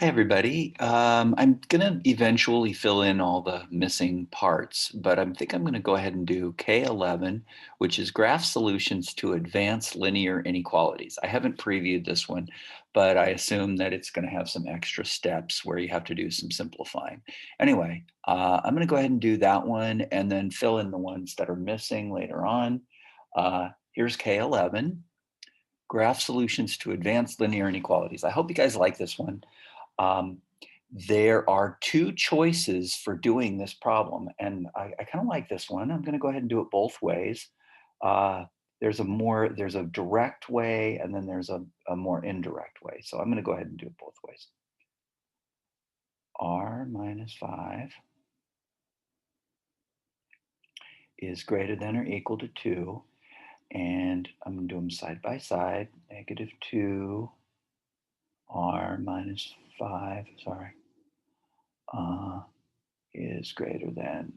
Hi, everybody. I'm going to eventually fill in all the missing parts, but I think I'm going to go ahead and do K11, which is graph solutions to advanced linear inequalities. I haven't previewed this one, but I assume that it's going to have some extra steps where you have to do some simplifying. Anyway, I'm going to go ahead and do that one and then fill in the ones that are missing later on. Here's K11, graph solutions to advanced linear inequalities. I hope you guys like this one. Um, there are two choices for doing this problem, and I kind of like this one. I'm going to go ahead and do it both ways. Uh, there's a direct way, and then there's a more indirect way. So I'm going to go ahead and do it both ways. R minus 5 is greater than or equal to 2, and I'm going to do them side by side. Negative 2 R minus 5, sorry, is greater than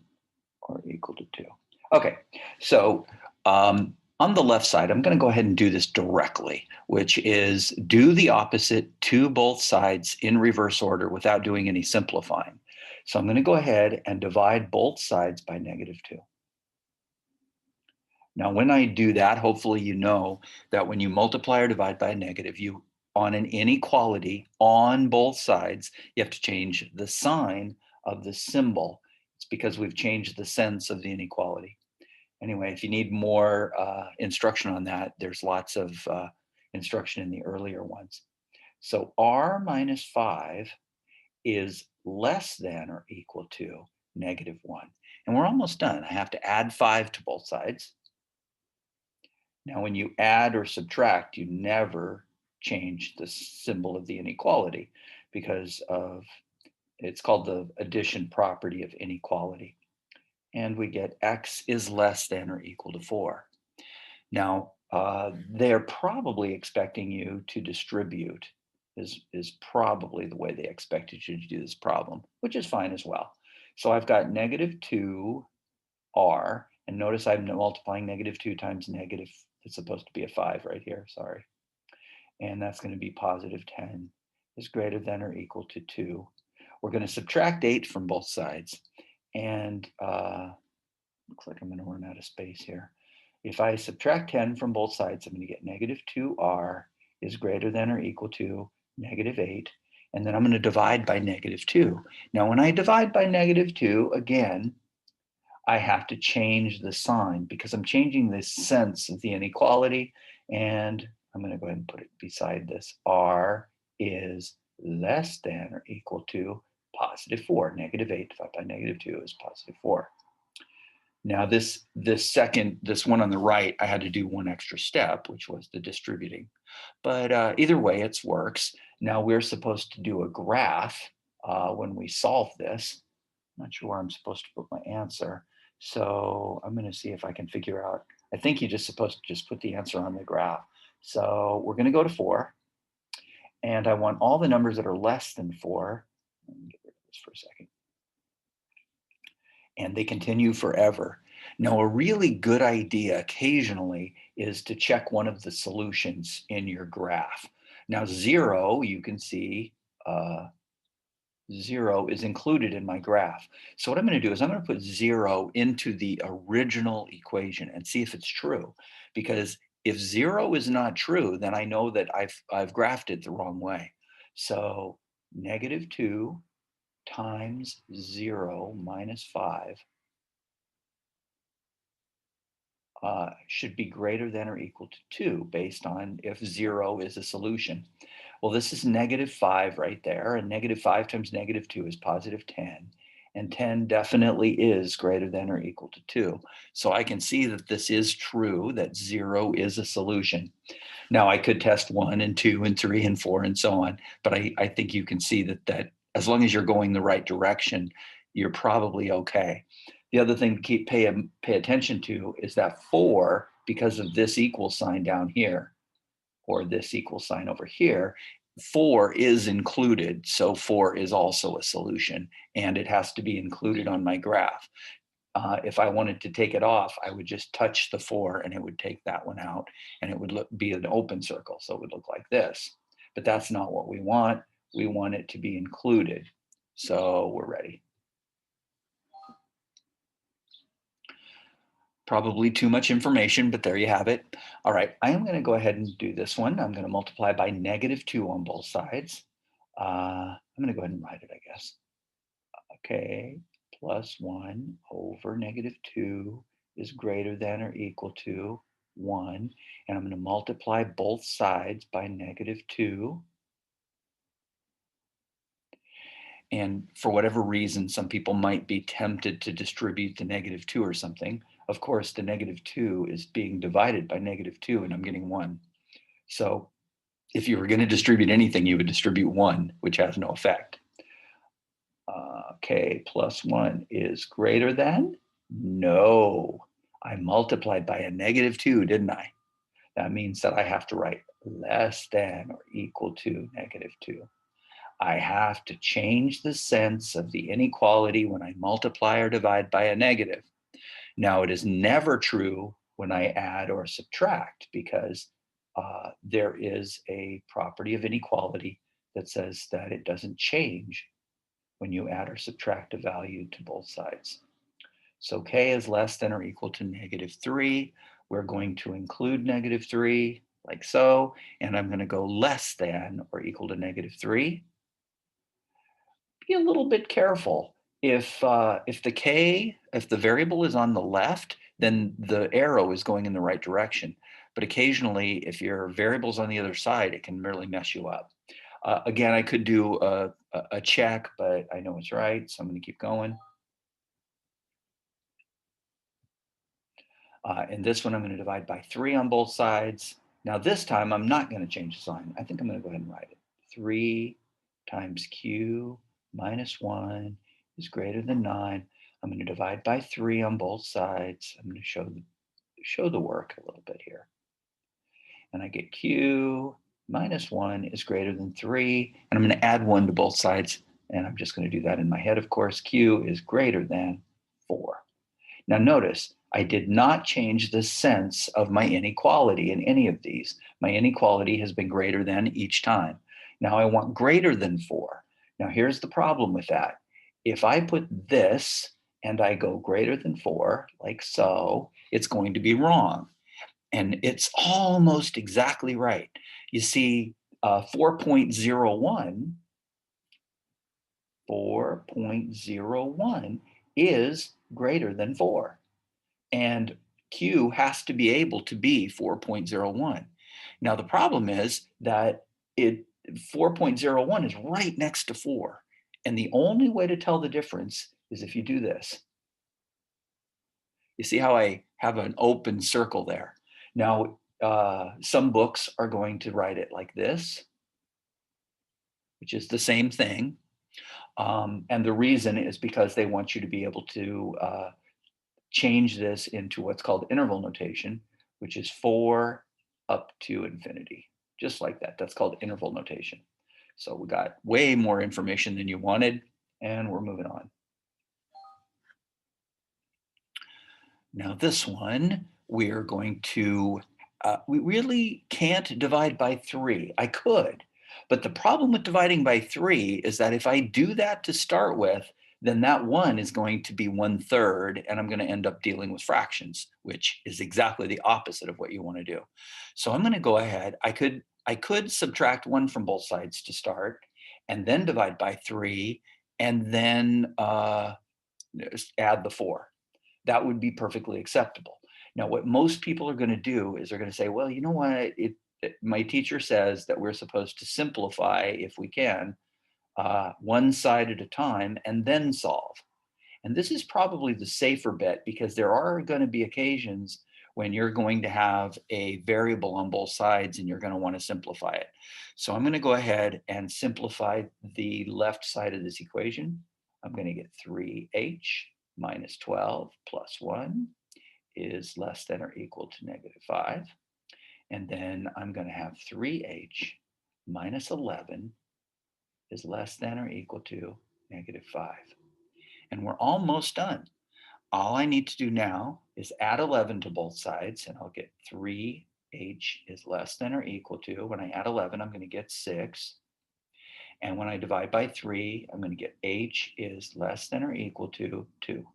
or equal to 2. Okay, so on the left side, I'm going to go ahead and do this directly, which is do the opposite to both sides in reverse order without doing any simplifying. So I'm going to go ahead and divide both sides by negative 2. Now, when I do that, hopefully you know that when you multiply or divide by a negative, you on an inequality on both sides, you have to change the sign of the symbol. It's because we've changed the sense of the inequality. Anyway, if you need more instruction on that, there's lots of instruction in the earlier ones. So r minus 5 is less than or equal to negative 1. And we're almost done. I have to add 5 to both sides. Now, when you add or subtract, you never change the symbol of the inequality because of it's called the addition property of inequality. And we get x is less than or equal to 4. Now, they're probably expecting you to distribute is probably the way they expected you to do this problem, which is fine as well. So I've got negative 2r, and notice I'm multiplying negative 2 times negative, it's supposed to be a 5 right here, sorry. And that's going to be positive 10 is greater than or equal to 2. We're going to subtract 8 from both sides. And looks like I'm going to run out of space here. If I subtract 10 from both sides, I'm going to get negative 2r is greater than or equal to negative 8. And then I'm going to divide by negative 2. Now, when I divide by negative 2, again, I have to change the sign because I'm changing the sense of the inequality. And I'm going to go ahead and put it beside this. R is less than or equal to positive 4. Negative 8 divided by negative 2 is positive 4. Now this one on the right, I had to do one extra step, which was the distributing. But either way, it works. Now we're supposed to do a graph when we solve this. I'm not sure where I'm supposed to put my answer. So I'm going to see if I can figure out. I think you're just supposed to just put the answer on the graph. So we're going to go to 4. And I want all the numbers that are less than 4. Let me get rid of this for a second. And they continue forever. Now, a really good idea occasionally is to check one of the solutions in your graph. Now, 0, you can see 0 is included in my graph. So what I'm going to do is I'm going to put 0 into the original equation and see if it's true. Because if 0 is not true, then I know that I've graphed it the wrong way. So negative 2 times 0 minus 5 should be greater than or equal to 2 based on if 0 is a solution. Well, this is negative 5 right there, and negative 5 times negative 2 is positive 10, and 10 definitely is greater than or equal to 2. So I can see that this is true, that 0 is a solution. Now I could test 1 and 2 and 3 and 4 and so on, but I think you can see that as long as you're going the right direction, you're probably okay. The other thing to pay attention to is that 4, because of this equal sign down here, or this equal sign over here, 4 is included. So 4 is also a solution, and it has to be included on my graph. If I wanted to take it off, I would just touch the 4 and it would take that one out, and it would be an open circle. So it would look like this, but that's not what we want. we want it to be included. So we're ready. Probably too much information, but there you have it. All right, I am going to go ahead and do this one. I'm going to multiply by -2 on both sides. I'm going to go ahead and write it, I guess. Okay, plus 1 over -2 is greater than or equal to 1. And I'm going to multiply both sides by -2. And for whatever reason, some people might be tempted to distribute the -2 or something. Of course, the -2 is being divided by -2, and I'm getting 1. So if you were going to distribute anything, you would distribute 1, which has no effect. Okay, plus 1 is greater than? No. I multiplied by a -2, didn't I? That means that I have to write less than or equal to -2. I have to change the sense of the inequality when I multiply or divide by a negative. Now, it is never true when I add or subtract because there is a property of inequality that says that it doesn't change when you add or subtract a value to both sides. So k is less than or equal to -3. We're going to include -3 like so, and I'm going to go less than or equal to -3. Be a little bit careful. If the variable is on the left, then the arrow is going in the right direction. But occasionally, if your variable's on the other side, it can really mess you up. Again, I could do a check, but I know it's right, so I'm going to keep going. And this one, I'm going to divide by 3 on both sides. Now this time, I'm not going to change the sign. I think I'm going to go ahead and write it. 3 times q minus 1 is greater than 9. I'm going to divide by 3 on both sides. I'm going to show the work a little bit here. And I get q minus 1 is greater than 3. And I'm going to add 1 to both sides. And I'm just going to do that in my head, of course. Q is greater than 4. Now notice, I did not change the sense of my inequality in any of these. My inequality has been greater than each time. Now I want greater than 4. Now here's the problem with that. If I put this and I go greater than 4, like so, it's going to be wrong. And it's almost exactly right. You see, 4.01 is greater than 4. And Q has to be able to be 4.01. Now, the problem is that 4.01 is right next to 4. And the only way to tell the difference is if you do this. You see how I have an open circle there? Now, some books are going to write it like this, which is the same thing. And the reason is because they want you to be able to change this into what's called interval notation, which is 4 up to infinity, just like that. That's called interval notation. So we got way more information than you wanted, and we're moving on. Now this one, we're going to, we really can't divide by 3. I could, but the problem with dividing by 3 is that if I do that to start with, then that 1 is going to be 1/3, and I'm going to end up dealing with fractions, which is exactly the opposite of what you want to do. So I'm going to go ahead. I could subtract 1 from both sides to start, and then divide by 3, and then add the 4. That would be perfectly acceptable. Now, what most people are going to do is they're going to say, well, you know what? My teacher says that we're supposed to simplify, if we can, one side at a time and then solve. And this is probably the safer bet because there are going to be occasions when you're going to have a variable on both sides and you're going to want to simplify it. So I'm going to go ahead and simplify the left side of this equation. I'm going to get 3h minus 12 plus 1 is less than or equal to -5. And then I'm going to have 3h minus 11 is less than or equal to -5. And we're almost done. All I need to do now is add 11 to both sides, and I'll get 3h is less than or equal to, when I add 11, I'm going to get 6. And when I divide by 3, I'm going to get h is less than or equal to 2.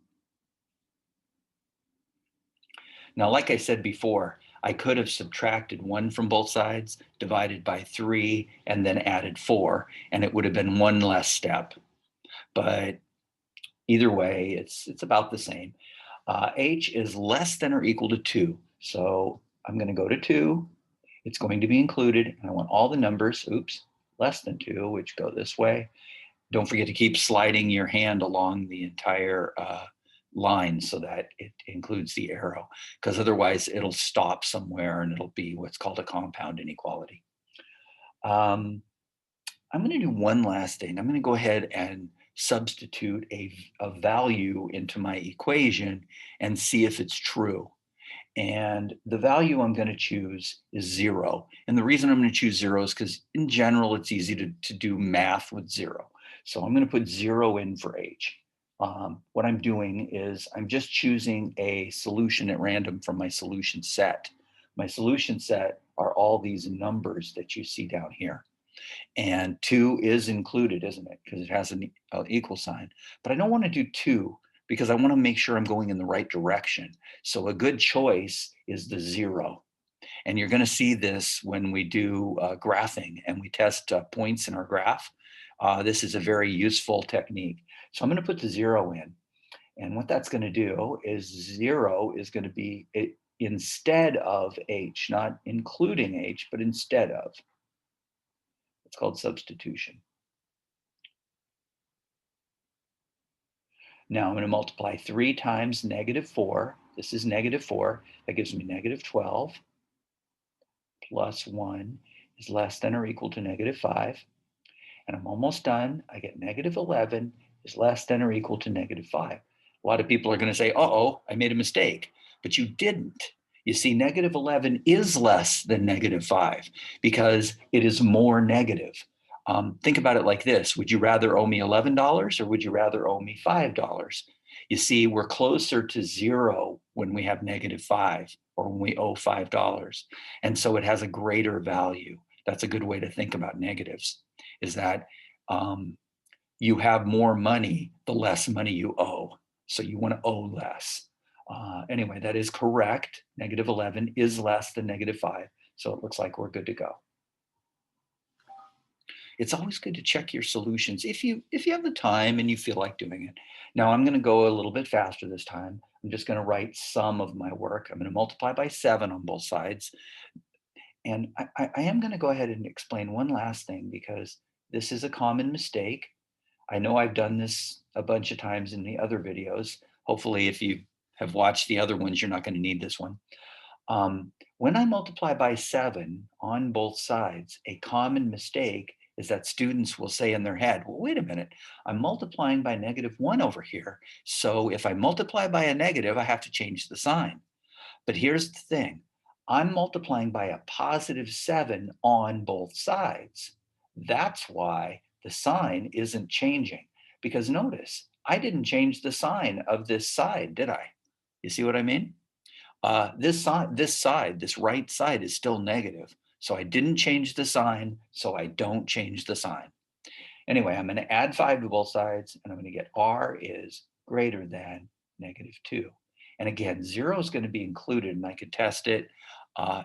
Now, like I said before, I could have subtracted 1 from both sides, divided by 3, and then added 4, and it would have been one less step. But either way, it's about the same. H is less than or equal to 2. So I'm going to go to 2. It's going to be included, and I want all the numbers, less than 2, which go this way. Don't forget to keep sliding your hand along the entire line so that it includes the arrow, because otherwise it'll stop somewhere and it'll be what's called a compound inequality. I'm going to do one last thing. I'm going to go ahead and substitute a value into my equation and see if it's true. And the value I'm going to choose is 0. And the reason I'm going to choose 0 is because in general, it's easy to do math with 0. So I'm going to put 0 in for h. What I'm doing is I'm just choosing a solution at random from my solution set. My solution set are all these numbers that you see down here. And 2 is included, isn't it? Because it has an equal sign. But I don't want to do 2 because I want to make sure I'm going in the right direction. So a good choice is the 0. And you're going to see this when we do graphing and we test points in our graph. This is a very useful technique. So I'm going to put the 0 in. And what that's going to do is 0 is going to be instead of h, not including h, but instead of. It's called substitution. Now I'm going to multiply 3 times -4. This is -4. That gives me -12 plus 1 is less than or equal to -5. And I'm almost done. I get -11 is less than or equal to -5. A lot of people are going to say, uh-oh, I made a mistake. But you didn't. You see, -11 is less than -5 because it is more negative. Think about it like this. Would you rather owe me $11 or would you rather owe me $5? You see, we're closer to 0 when we have -5 or when we owe $5. And so it has a greater value. That's a good way to think about negatives, is that you have more money the less money you owe. So you want to owe less. Anyway, that is correct. -11 is less than -5. So it looks like we're good to go. It's always good to check your solutions if you have the time and you feel like doing it. Now I'm going to go a little bit faster this time. I'm just going to write some of my work. I'm going to multiply by 7 on both sides. And I am going to go ahead and explain one last thing because this is a common mistake. I know I've done this a bunch of times in the other videos. Hopefully, if you have watched the other ones, you're not going to need this one. When I multiply by 7 on both sides, a common mistake is that students will say in their head, well, wait a minute, I'm multiplying by -1 over here. So if I multiply by a negative, I have to change the sign. But here's the thing. I'm multiplying by a +7 on both sides. That's why the sign isn't changing. Because notice, I didn't change the sign of this side, did I? You see what I mean? This right side is still negative. So I didn't change the sign, so I don't change the sign. Anyway, I'm going to add 5 to both sides, and I'm going to get r is greater than -2. And again, 0 is going to be included, and I could test it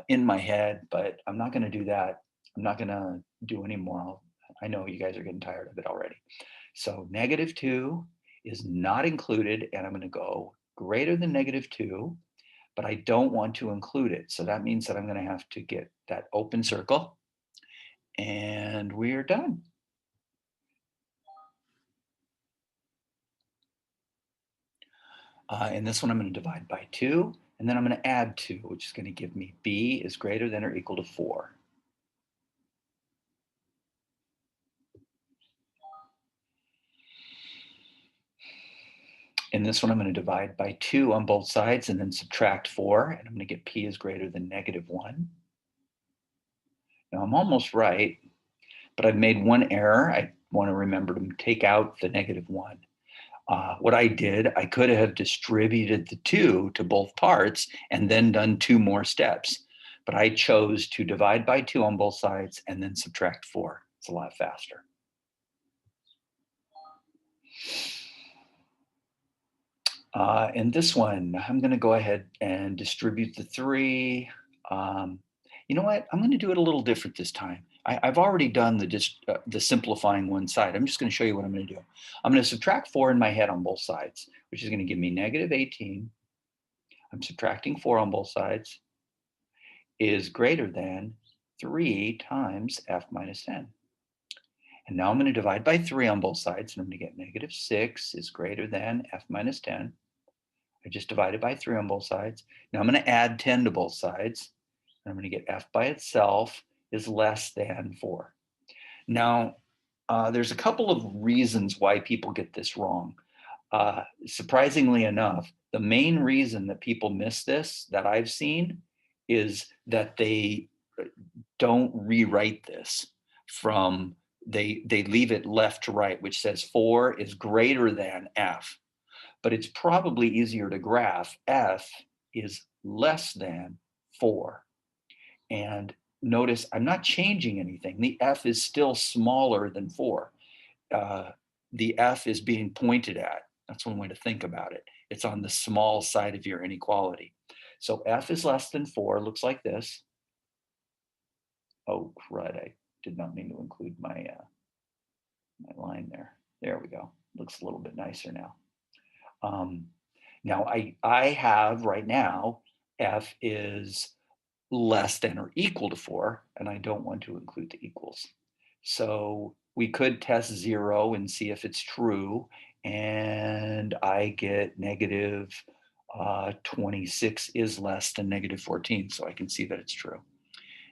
in my head, but I'm not going to do that. I'm not going to do any more. I know you guys are getting tired of it already. So -2 is not included, and I'm going to go greater than -2, but I don't want to include it. So that means that I'm going to have to get that open circle, and we're done. In this one, I'm going to divide by 2, and then I'm going to add 2, which is going to give me b is greater than or equal to 4. In this one, I'm going to divide by 2 on both sides and then subtract 4, and I'm going to get p is greater than -1. Now, I'm almost right, but I've made one error. I want to remember to take out the -1. What I did, I could have distributed the 2 to both parts and then done 2 more steps. But I chose to divide by 2 on both sides and then subtract 4. It's a lot faster. And this one, I'm going to go ahead and distribute the 3. You know what? I'm going to do it a little different this time. I've already done the simplifying one side. I'm just going to show you what I'm going to do. I'm going to subtract 4 in my head on both sides, which is going to give me negative 18. I'm subtracting 4 on both sides is greater than 3 times f minus 10. And now I'm going to divide by 3 on both sides, and I'm going to get negative 6 is greater than f minus 10. I just divided by 3 on both sides. Now I'm going to add 10 to both sides. And I'm going to get f by itself is less than 4. Now, there's a couple of reasons why people get this wrong. Surprisingly enough, the main reason that people miss this that I've seen is that they don't rewrite this from, they leave it left to right, which says 4 is greater than f. But it's probably easier to graph f is less than 4. And notice I'm not changing anything. The f is still smaller than 4. The f is being pointed at. That's one way to think about it. It's on the small side of your inequality. So f is less than 4, looks like this. Oh, crud, I did not mean to include my, my line there. There we go. Looks a little bit nicer now. Now I have right now, f is less than or equal to 4, and I don't want to include the equals. So we could test 0 and see if it's true, and I get negative 26 is less than negative 14, so I can see that it's true.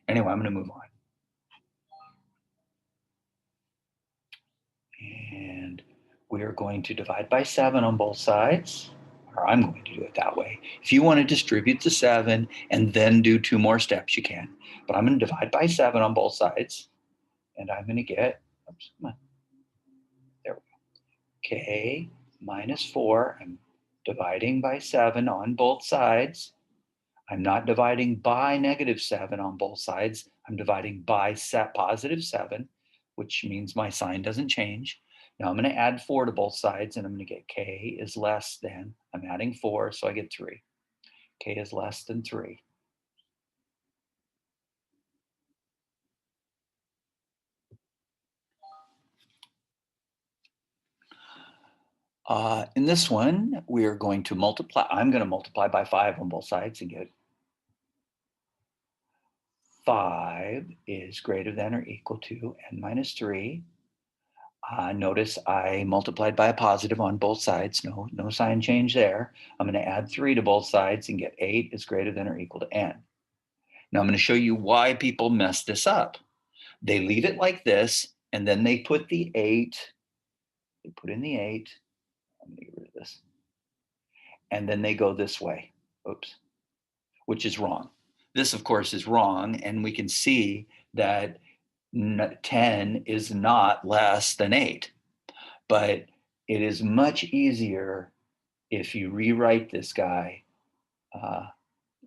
Anyway, I'm going to move on. And we're going to divide by 7 on both sides, or I'm going to do it that way. If you want to distribute the 7 and then do 2 more steps, you can. But I'm going to divide by 7 on both sides, and I'm going to get, oops, come on, there we go, k minus 4. I'm dividing by 7 on both sides. I'm not dividing by negative 7 on both sides. I'm dividing by positive 7, which means my sign doesn't change. Now I'm going to add 4 to both sides, and I'm going to get k is less than, I'm adding 4, so I get 3. K is less than 3. In this one, we are going to multiply. I'm going to multiply by 5 on both sides and get 5 is greater than or equal to n minus 3. Notice I multiplied by a positive on both sides. No sign change there. I'm going to add 3 to both sides and get 8 is greater than or equal to n. Now I'm going to show you why people mess this up. They leave it like this, and then they put the 8. They put in the 8. I'm going to get rid of this. And then they go this way. Oops. Which is wrong. This, of course, is wrong, and we can see that 10 is not less than 8. But it is much easier if you rewrite this guy. I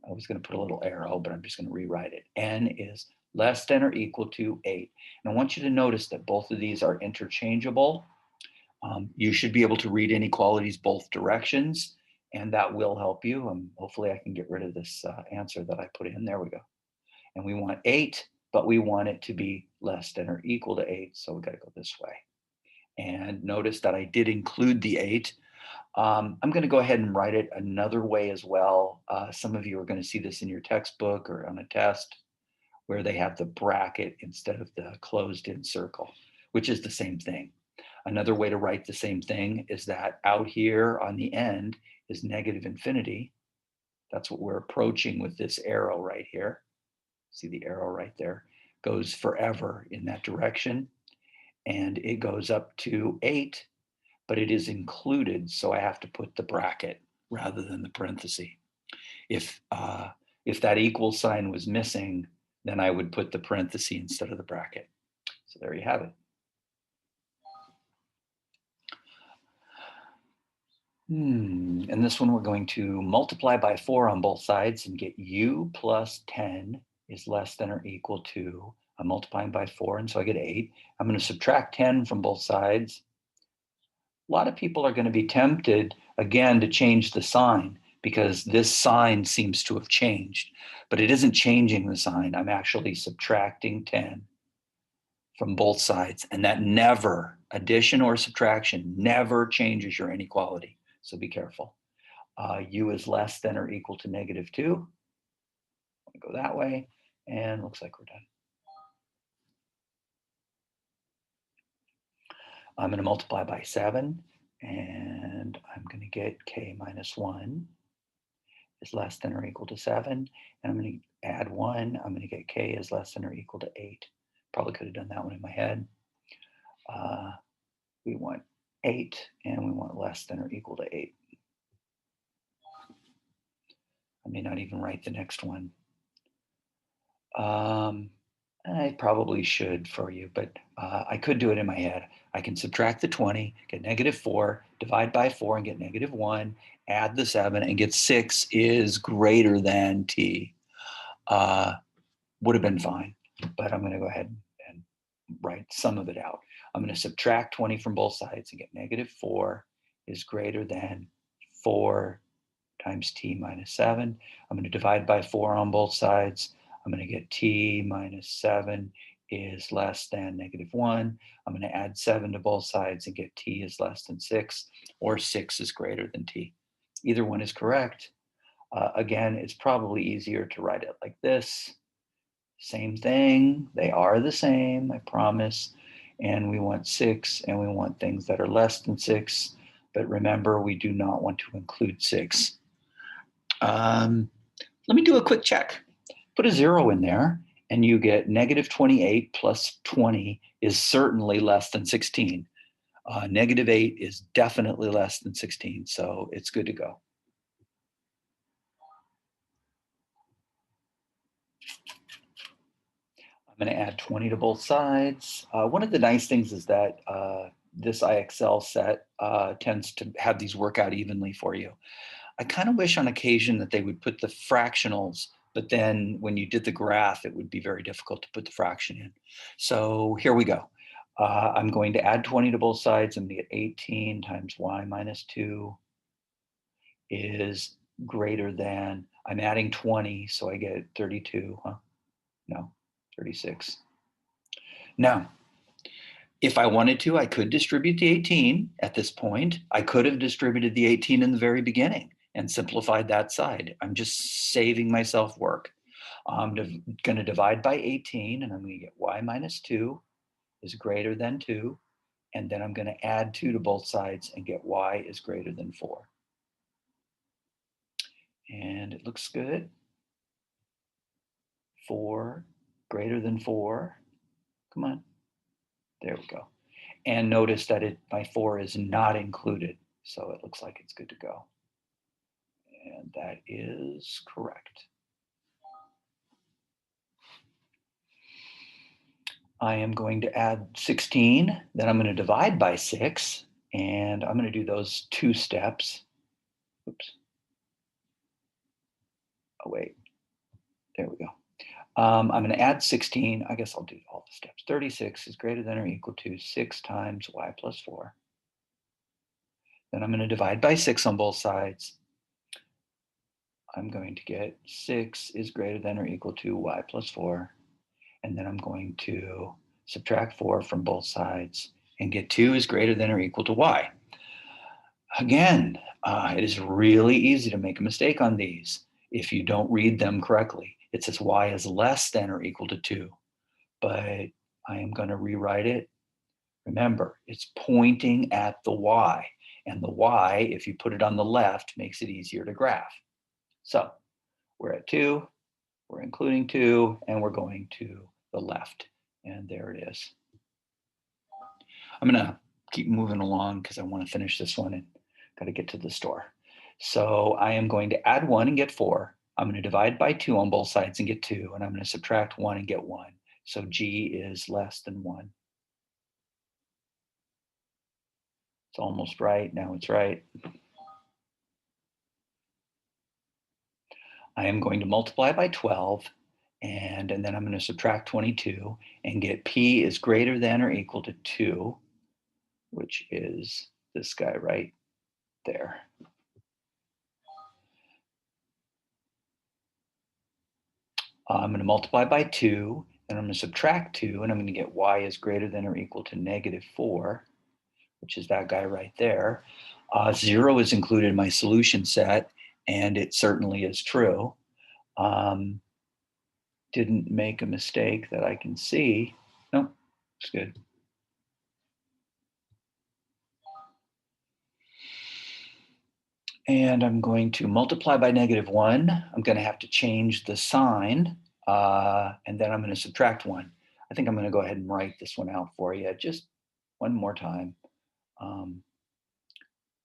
was going to put a little arrow, but I'm just going to rewrite it. N is less than or equal to 8. And I want you to notice that both of these are interchangeable. You should be able to read inequalities both directions, and that will help you. Hopefully I can get rid of this answer that I put in. There we go. And we want 8, but we want it to be less than or equal to 8, so we got to go this way. And notice that I did include the 8. I'm going to go ahead and write it another way as well. Some of you are going to see this in your textbook or on a test where they have the bracket instead of the closed-in circle, which is the same thing. Another way to write the same thing is that out here on the end is negative infinity. That's what we're approaching with this arrow right here. See the arrow right there? Goes forever in that direction. And it goes up to 8, but it is included, so I have to put the bracket rather than the parenthesis. If that equal sign was missing, then I would put the parenthesis instead of the bracket. So there you have it. And this one we're going to multiply by 4 on both sides and get u plus 10 is less than or equal to, I'm multiplying by 4, and so I get 8. I'm going to subtract 10 from both sides. A lot of people are going to be tempted again to change the sign because this sign seems to have changed, but it isn't changing the sign. I'm actually subtracting 10 from both sides, and that never, addition or subtraction, never changes your inequality. So be careful. U is less than or equal to -2. Go that way, and looks like we're done. I'm going to multiply by 7, and I'm going to get k minus 1 is less than or equal to 7, and I'm going to add 1. I'm going to get k is less than or equal to 8. Probably could have done that one in my head. We want 8, and we want less than or equal to 8. I may not even write the next one. I probably should for you, but I could do it in my head. I can subtract the 20, get -4, divide by 4 and get -1, add the 7 and get 6 is greater than t. Would have been fine, but I'm going to go ahead and write some of it out. I'm going to subtract 20 from both sides and get -4 is greater than 4 times t minus 7. I'm going to divide by 4 on both sides. I'm going to get t minus 7 is less than -1. I'm going to add 7 to both sides and get t is less than 6, or 6 is greater than t. Either one is correct. Again, it's probably easier to write it like this. Same thing. They are the same, I promise. And we want 6, and we want things that are less than 6. But remember, we do not want to include 6. Let me do a quick check. Put a 0 in there, and you get -28 plus 20 is certainly less than 16. -8 is definitely less than 16, so it's good to go. I'm going to add 20 to both sides. One of the nice things is that this IXL set tends to have these work out evenly for you. I kind of wish on occasion that they would put the fractionals, but then when you did the graph, it would be very difficult to put the fraction in. So here we go. I'm going to add 20 to both sides. I'm going to get 18 times y minus 2 is greater than, I'm adding 20, so I get 32, huh? No, 36. Now, if I wanted to, I could distribute the 18 at this point. I could have distributed the 18 in the very beginning and simplified that side. I'm just saving myself work. I'm going to divide by 18, and I'm going to get y minus 2 is greater than 2. And then I'm going to add 2 to both sides and get y is greater than 4. And it looks good. 4 greater than 4. Come on. There we go. And notice that my 4 is not included. So it looks like it's good to go. And that is correct. I am going to add 16, then I'm going to divide by 6, and I'm going to do those 2 steps. Oops. Oh, wait. There we go. I'm going to add 16. I guess I'll do all the steps. 36 is greater than or equal to 6 times y plus 4. Then I'm going to divide by 6 on both sides. I'm going to get 6 is greater than or equal to y plus 4. And then I'm going to subtract 4 from both sides and get 2 is greater than or equal to y. Again, it is really easy to make a mistake on these if you don't read them correctly. It says y is less than or equal to 2, but I am going to rewrite it. Remember, it's pointing at the y, and the y, if you put it on the left, makes it easier to graph. So we're at 2, we're including 2, and we're going to the left, and there it is. I'm going to keep moving along because I want to finish this one and got to get to the store. So I am going to add 1 and get 4. I'm going to divide by 2 on both sides and get 2, and I'm going to subtract 1 and get 1. So g is less than 1. It's almost right. Now it's right. I am going to multiply by 12, and then I'm going to subtract 22 and get p is greater than or equal to 2, which is this guy right there. I'm going to multiply by 2, and I'm going to subtract 2, and I'm going to get y is greater than or equal to -4, which is that guy right there. 0 is included in my solution set, and it certainly is true. Didn't make a mistake that I can see. No, it's good. And I'm going to multiply by -1. I'm going to have to change the sign, and then I'm going to subtract 1. I think I'm going to go ahead and write this one out for you just one more time.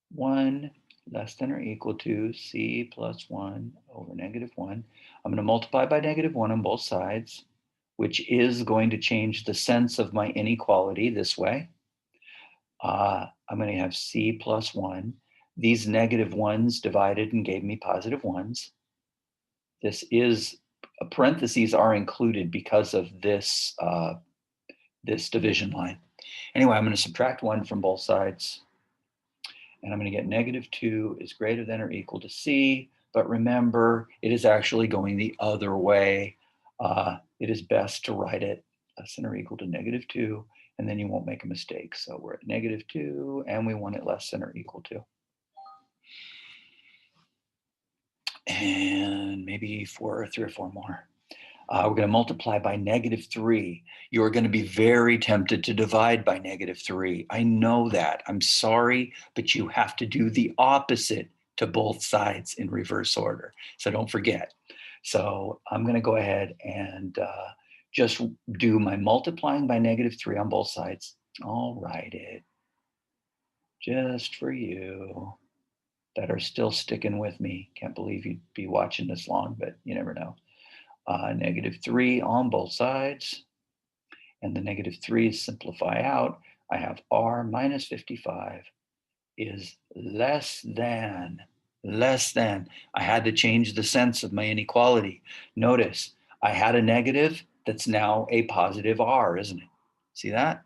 1 less than or equal to c plus 1 over -1. I'm going to multiply by -1 on both sides, which is going to change the sense of my inequality this way. I'm going to have c plus 1. These -1s divided and gave me +1s. This is, parentheses are included because of this, this division line. Anyway, I'm going to subtract 1 from both sides. And I'm going to get -2 is greater than or equal to c. But remember, it is actually going the other way. It is best to write it less than or equal to -2, and then you won't make a mistake. So we're at -2, and we want it less than or equal to. And maybe 3 or 4 more. We're going to multiply by -3. You're going to be very tempted to divide by -3. I know that. I'm sorry, but you have to do the opposite to both sides in reverse order. So don't forget. So I'm going to go ahead and just do my multiplying by -3 on both sides. I'll write it just for you that are still sticking with me. Can't believe you'd be watching this long, but you never know. -3 on both sides, and the -3's simplify out. I have r minus 55 is less than. I had to change the sense of my inequality. Notice I had a negative that's now a positive r, isn't it? See that?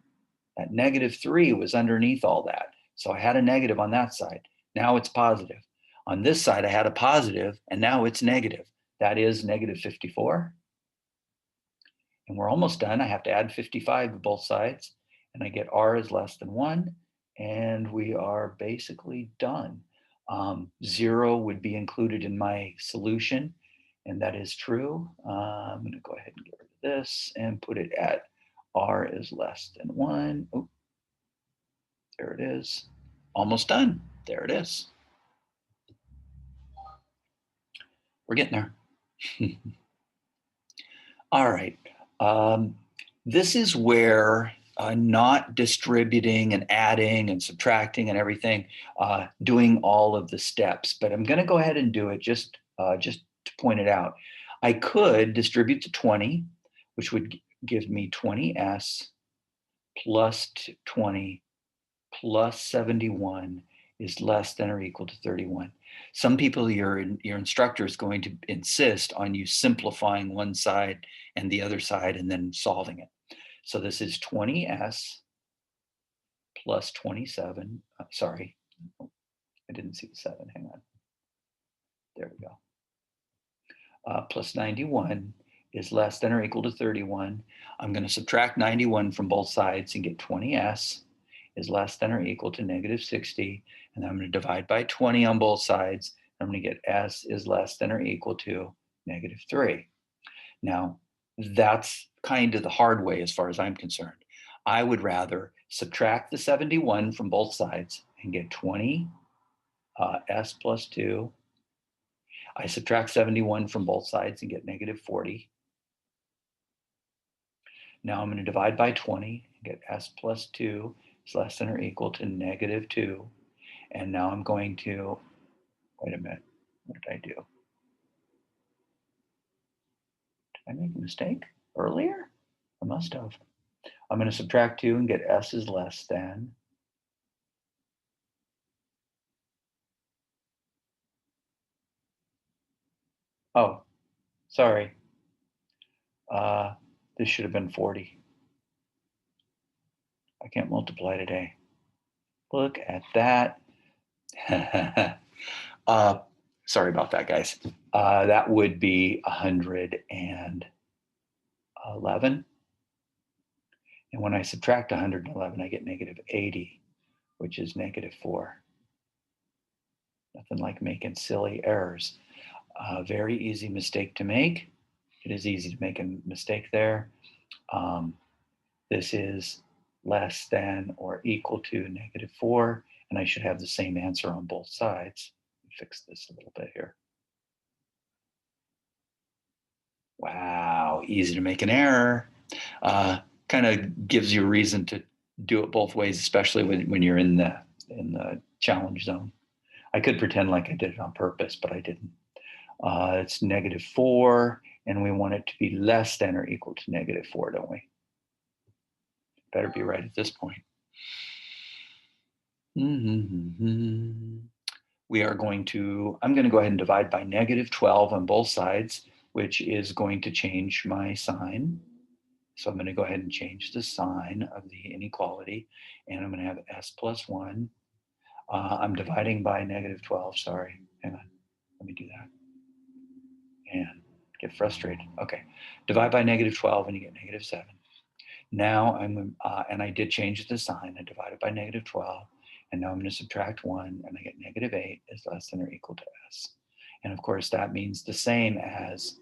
That -3 was underneath all that. So I had a negative on that side. Now it's positive. On this side, I had a positive, and now it's negative. That is -54. And we're almost done. I have to add 55 to both sides, and I get r is less than 1, and we are basically done. 0 would be included in my solution, and that is true. I'm going to go ahead and get rid of this and put it at r is less than 1. Oh, there it is. Almost done. There it is. We're getting there. All right. This is where not distributing and adding and subtracting and everything, doing all of the steps. But I'm going to go ahead and do it just to point it out. I could distribute to 20, which would give me 20s plus 20 plus 71 is less than or equal to 31. Some people, your instructor is going to insist on you simplifying one side and the other side and then solving it. So this is 20s plus 27. Sorry, I didn't see the 7. Hang on. There we go. Plus 91 is less than or equal to 31. I'm going to subtract 91 from both sides and get 20s is less than or equal to -60. And I'm going to divide by 20 on both sides. I'm going to get s is less than or equal to -3. Now, that's kind of the hard way as far as I'm concerned. I would rather subtract the 71 from both sides and get 20 s plus 2. I subtract 71 from both sides and get -40. Now I'm going to divide by 20 and get s plus 2 is less than or equal to -2. And now I'm going to, wait a minute, what did I do? Did I make a mistake earlier? I must have. I'm going to subtract 2 and get s is less than. Oh, sorry. This should have been 40. I can't multiply today. Look at that. Sorry about that, guys. That would be 111. And when I subtract 111, I get negative 80, which is negative 4. Nothing like making silly errors. Very easy mistake to make. It is easy to make a mistake there. This is less than or equal to negative 4, and I should have the same answer on both sides. Fix this a little bit here. Wow, easy to make an error. Kind of gives you a reason to do it both ways, especially when you're in the challenge zone. I could pretend like I did it on purpose, but I didn't. It's negative 4, and we want it to be less than or equal to negative 4, don't we? Better be right at this point. We are going to, I'm going to go ahead and divide by negative 12 on both sides, which is going to change my sign. So I'm going to go ahead and change the sign of the inequality, and I'm going to have s plus 1. I'm dividing by negative 12, sorry. Hang on, let me do that. And get frustrated. Okay, divide by negative 12 and you get negative 7. Now I'm, and I did change the sign. I divided by negative 12, and now I'm going to subtract 1, and I get negative 8 is less than or equal to s. And of course, that means the same as,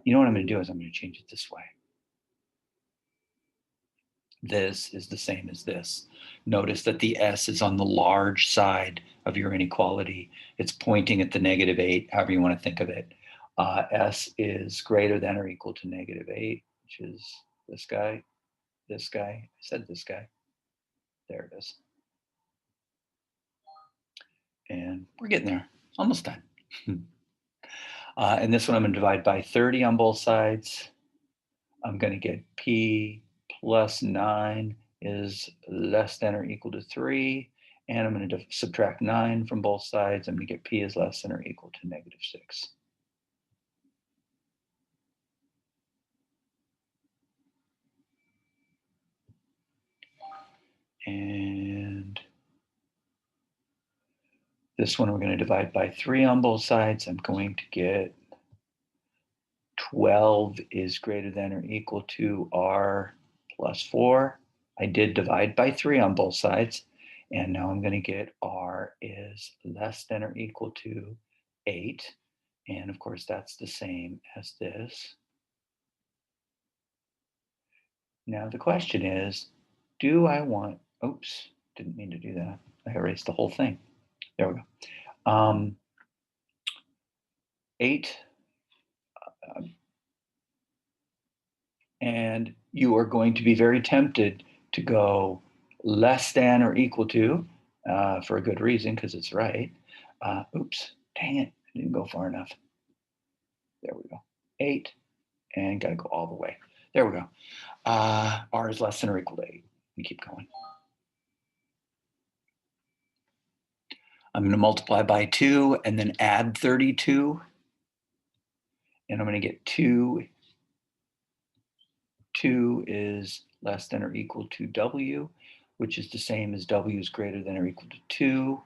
you know what I'm going to do is I'm going to change it this way. This is the same as this. Notice that the s is on the large side of your inequality. It's pointing at the negative 8, however you want to think of it. S is greater than or equal to negative 8, which is this guy, this guy. I said this guy. There it is. And we're getting there, almost done. And this one I'm going to divide by 30 on both sides. I'm going to get p plus 9 is less than or equal to 3. And I'm going to subtract 9 from both sides. I'm going to get p is less than or equal to negative 6. And this one we're going to divide by 3 on both sides. I'm going to get 12 is greater than or equal to r plus 4. I did divide by 3 on both sides. And now I'm going to get r is less than or equal to 8. And of course, that's the same as this. Now the question is, do I want, oops, didn't mean to do that. I erased the whole thing. There we go. 8. And you are going to be very tempted to go less than or equal to, for a good reason, because it's right. Oops, dang it, I didn't go far enough. There we go, 8, and gotta go all the way. There we go. R is less than or equal to 8. And keep going. I'm gonna multiply by 2 and then add 32. And I'm gonna get 2. 2 is less than or equal to W, which is the same as W is greater than or equal to 2.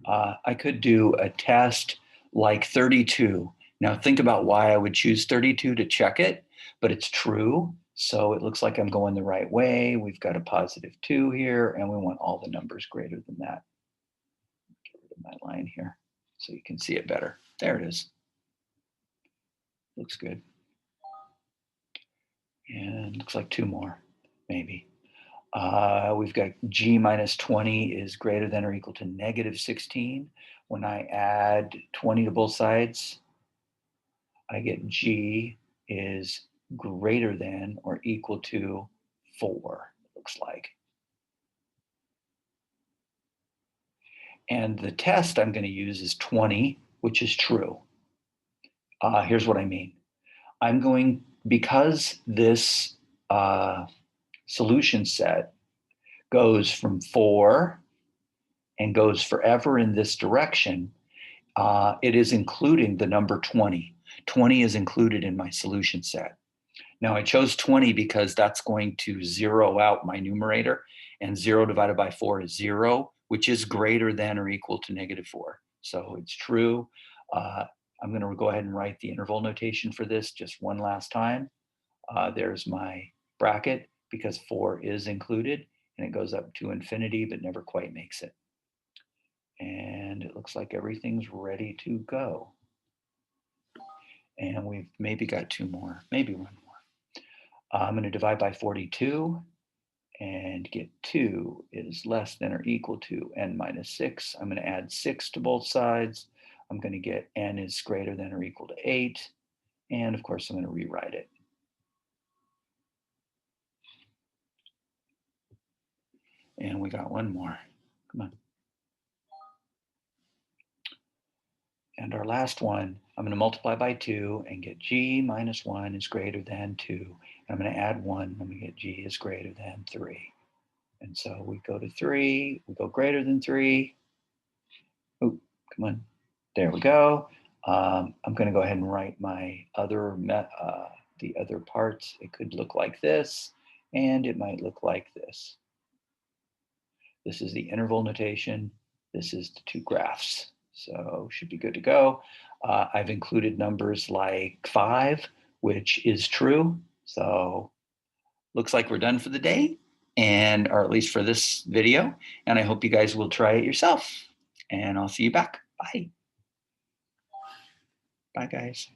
I could do a test like 32. Now think about why I would choose 32 to check it, but it's true. So it looks like I'm going the right way. We've got a positive 2 here, and we want all the numbers greater than that. Get rid of my line here so you can see it better. There it is. Looks good. And looks like 2 more, maybe. We've got g minus 20 is greater than or equal to negative 16. When I add 20 to both sides, I get g is greater than or equal to 4, it looks like. And the test I'm going to use is 20, which is true. Here's what I mean. I'm going, because this solution set goes from 4 and goes forever in this direction, it is including the number 20. 20 is included in my solution set. Now I chose 20 because that's going to zero out my numerator, and 0 divided by 4 is 0, which is greater than or equal to -4. So it's true. I'm going to go ahead and write the interval notation for this just one last time. There's my bracket because 4 is included, and it goes up to infinity but never quite makes it. And it looks like everything's ready to go. And we've maybe got 2 more, maybe 1 more. I'm going to divide by 42 and get 2 is less than or equal to n minus 6. I'm going to add 6 to both sides. I'm going to get n is greater than or equal to 8. And of course, I'm going to rewrite it. And we got 1 more. Come on. And our last one, I'm going to multiply by 2 and get g minus 1 is greater than 2. And I'm going to add 1, and we get g is greater than 3. And so we go to 3, we go greater than 3. Oh, come on. There we go. I'm going to go ahead and write my the other parts. It could look like this, and it might look like this. This is the interval notation. This is the 2 graphs. So should be good to go. I've included numbers like 5, which is true. So looks like we're done for the day, or at least for this video. And I hope you guys will try it yourself. And I'll see you back. Bye. Bye, guys.